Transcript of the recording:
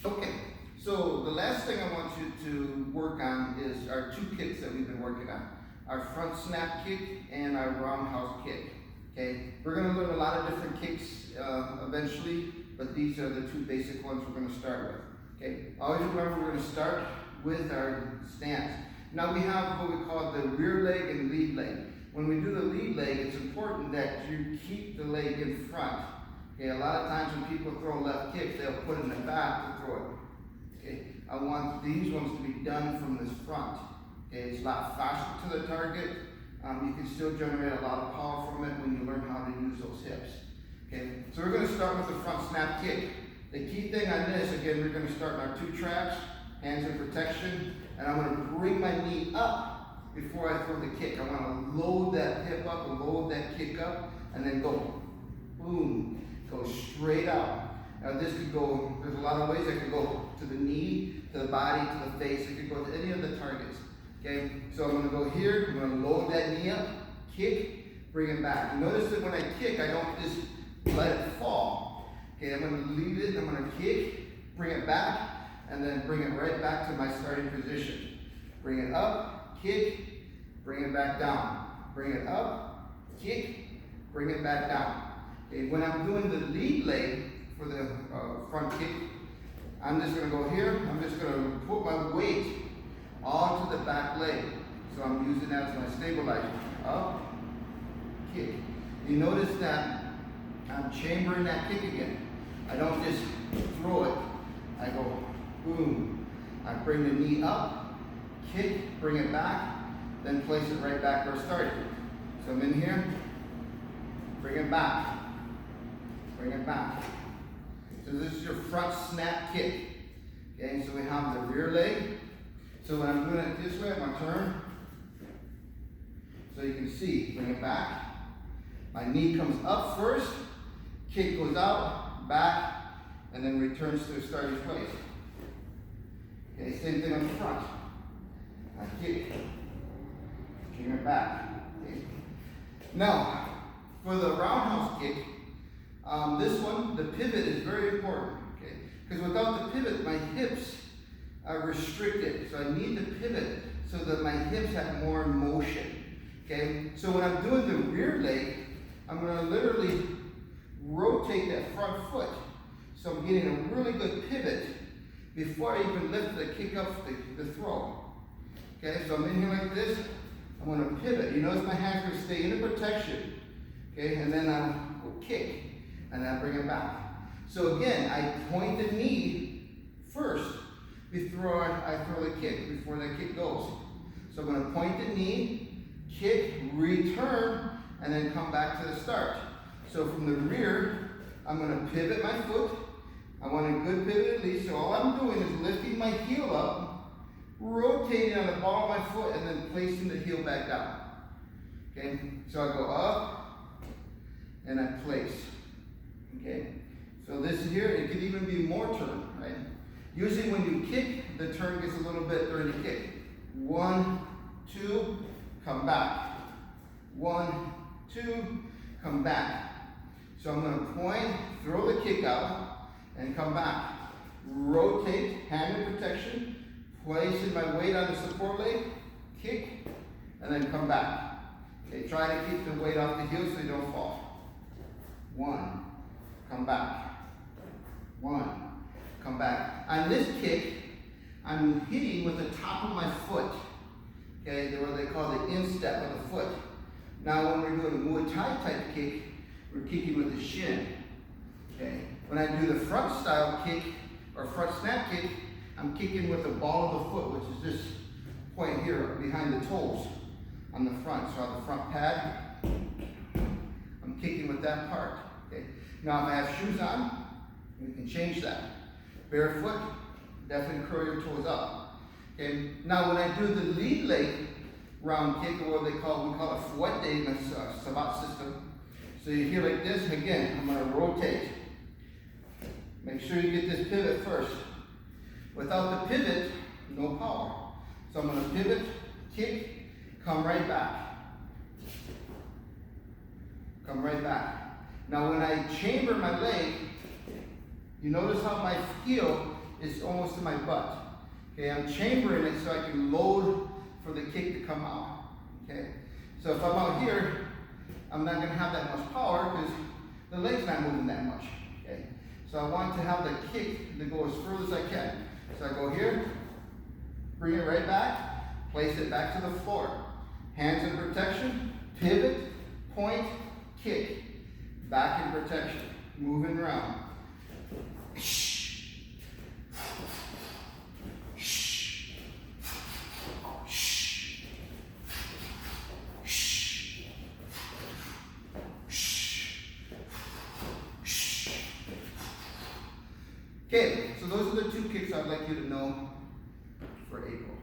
Okay, so the last thing I want you to work on is our two kicks that we've been working on. Our front snap kick and our roundhouse kick. Okay, we're going to learn a lot of different kicks eventually, but these are the two basic ones we're going to start with. Okay, always remember we're going to start with our stance. Now we have what we call the rear leg and lead leg. When we do the lead leg, it's important that you keep the leg in front. Okay, a lot of times when people throw left kicks, they'll put it in the back to throw it. Okay, I want these ones to be done from this front. Okay, it's a lot faster to the target. You can still generate a lot of power from it when you learn how to use those hips. Okay, so we're going to start with the front snap kick. The key thing on this, again, we're going to start in our two traps, hands in protection, and I'm going to bring my knee up before I throw the kick. I want to load that hip up and load that kick up, and then go, boom, go straight out. Now this could go, there's a lot of ways. It could go to the knee, to the body, to the face. It could go to any of the targets. Okay, so I'm going to go here. I'm going to load that knee up, kick, bring it back. You notice that when I kick, I don't just let it fall. Okay, I'm going to leave it. I'm going to kick, bring it back, and then bring it right back to my starting position. Bring it up, kick, bring it back down. Bring it up, kick, bring it back down. Okay, when I'm doing the lead leg for the front kick, I'm just going to go here. I'm just going to put my weight onto the back leg. So I'm using that as my stabilizer. Up, kick. You notice that I'm chambering that kick again. I don't just throw it. I go boom. I bring the knee up, kick, bring it back, then place it right back where I started. So I'm in here, bring it back, bring it back. So this is your front snap kick. Okay, so we have the rear leg. So when I'm doing it this way, I'm going to turn. So you can see, bring it back. My knee comes up first, kick goes out, back, and then returns to the starting place. Okay, same thing on the front. I kick, bring it back. Okay. Now, for the roundhouse kick, this one, the pivot is very important. Okay, because without the pivot, my hips are restricted. So I need to pivot so that my hips have more motion. Okay, so when I'm doing the rear leg, I'm going to literally rotate that front foot. So I'm getting a really good pivot before I even lift the kick up the throw. Okay, so I'm in here like this. I'm going to pivot. You notice my hands are going to stay in the protection. Okay, and then I'll kick, and then I'll bring it back. So again, I point the knee first before I throw the kick, before the kick goes. So I'm going to point the knee, kick, return, and then come back to the start. So from the rear, I'm going to pivot my foot. I want a good pivot at least. So all I'm doing is lifting my heel up, rotating on the ball of my foot, and then placing the heel back down. Okay, so I go up, and I place. Okay, so this here, it could even be more turn, right? Usually when you kick, the turn gets a little bit during the kick. 1, 2, come back. 1, 2, come back. So I'm going to point, throw the kick out, and come back. Rotate, hand in protection, placing my weight on the support leg, kick, and then come back. Okay, try to keep the weight off the heel so you don't fall. 1, come back. 1, come back. On this kick, I'm hitting with the top of my foot. Okay, what they call the instep of the foot. Now when we're doing a Muay Thai type kick, we're kicking with the shin. Okay, when I do the front style kick or front snap kick, I'm kicking with the ball of the foot, which is this point here behind the toes on the front. So on the front pad, I'm kicking with that part. Okay, now if I have shoes on, we can change that. Barefoot, definitely curl your toes up. Okay. Now when I do the lead leg round kick, or what we call a fouette in the Sabat system. So you're here like this. Again, I'm going to rotate. Make sure you get this pivot first. Without the pivot, no power. So I'm going to pivot, kick, come right back. Come right back. Now when I chamber my leg, you notice how my heel is almost to my butt. Okay, I'm chambering it so I can load for the kick to come out. Okay, so if I'm out here, I'm not going to have that much power because the leg's not moving that much. Okay, so I want to have the kick to go as further as I can. So I go here, bring it right back, place it back to the floor. Hands in protection, pivot, point, kick. Back in protection, moving around. Okay, so those are the two kicks I'd like you to know for April.